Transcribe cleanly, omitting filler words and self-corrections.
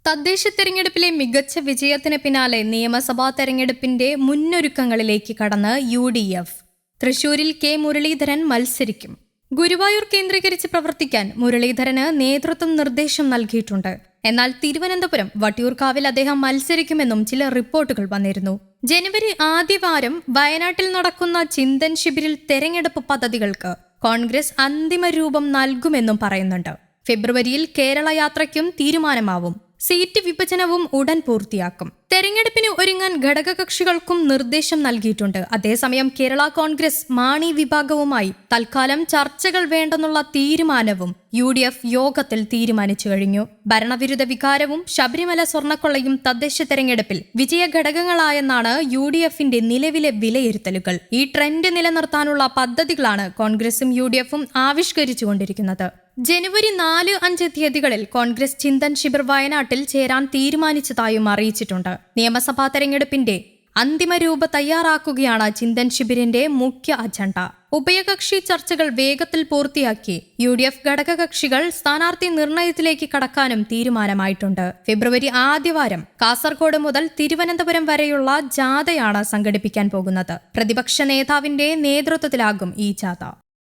തദ്ദേശ തെരഞ്ഞെടുപ്പിലെ മികച്ച വിജയത്തിന് പിന്നാലെ നിയമസഭാ തെരഞ്ഞെടുപ്പിന്റെ മുന്നൊരുക്കങ്ങളിലേക്ക് കടന്ന് UDF. തൃശൂരിൽ കെ മുരളീധരൻ മത്സരിക്കും. ഗുരുവായൂർ കേന്ദ്രീകരിച്ച് പ്രവർത്തിക്കാൻ മുരളീധരന് നേതൃത്വം നിർദ്ദേശം നൽകിയിട്ടുണ്ട്. എന്നാൽ തിരുവനന്തപുരം വട്ടിയൂർക്കാവിൽ അദ്ദേഹം മത്സരിക്കുമെന്നും ചില റിപ്പോർട്ടുകൾ വന്നിരുന്നു. ജനുവരി ആദ്യവാരം വയനാട്ടിൽ നടക്കുന്ന ചിന്തൻ ശിബിരിൽ തെരഞ്ഞെടുപ്പ് പദ്ധതികൾക്ക് കോൺഗ്രസ് അന്തിമ രൂപം നൽകുമെന്നും പറയുന്നുണ്ട്. ഫെബ്രുവരിയിൽ കേരള യാത്രയ്ക്കും തീരുമാനമാവും. സീറ്റ് വിഭജനവും ഉടൻ പൂർത്തിയാക്കും. തെരഞ്ഞെടുപ്പിന് ഒരുങ്ങാൻ ഘടകകക്ഷികൾക്കും നിർദ്ദേശം നൽകിയിട്ടുണ്ട്. അതേസമയം കേരള കോൺഗ്രസ് മാണി വിഭാഗവുമായി തൽക്കാലം ചർച്ചകൾ വേണ്ടെന്നുള്ള തീരുമാനവും UDF യോഗത്തിൽ തീരുമാനിച്ചു കഴിഞ്ഞു. ഭരണവിരുദ്ധ വികാരവും ശബരിമല സ്വർണ്ണക്കൊള്ളയും തദ്ദേശ തെരഞ്ഞെടുപ്പിൽ വിജയ ഘടകങ്ങളായെന്നാണ് UDFന്റെ നിലവിലെ വിലയിരുത്തലുകൾ. ഈ ട്രെൻഡ് നിലനിർത്താനുള്ള പദ്ധതികളാണ് കോൺഗ്രസും UDFും ആവിഷ്കരിച്ചുകൊണ്ടിരിക്കുന്നത്. ജനുവരി 4-5 തീയതികളിൽ കോൺഗ്രസ് ചിന്തൻ ശിബിർ വയനാട്ടിൽ ചേരാൻ തീരുമാനിച്ചതായും അറിയിച്ചിട്ടുണ്ട്. നിയമസഭാ തെരഞ്ഞെടുപ്പിന്റെ അന്തിമ രൂപ തയ്യാറാക്കുകയാണ് ചിന്തൻ ശിബിരിന്റെ മുഖ്യ അജണ്ട. ഉഭയകക്ഷി ചർച്ചകൾ വേഗത്തിൽ പൂർത്തിയാക്കി UDF ഘടകകക്ഷികൾ സ്ഥാനാർത്ഥി നിർണയത്തിലേക്ക് കടക്കാനും തീരുമാനമായിട്ടുണ്ട്. ഫെബ്രുവരി ആദ്യവാരം കാസർഗോഡ് മുതൽ തിരുവനന്തപുരം വരെയുള്ള ജാഥയാണ് സംഘടിപ്പിക്കാൻ പോകുന്നത്. പ്രതിപക്ഷ നേതാവിന്റെ നേതൃത്വത്തിലാകും ഈ ജാഥ.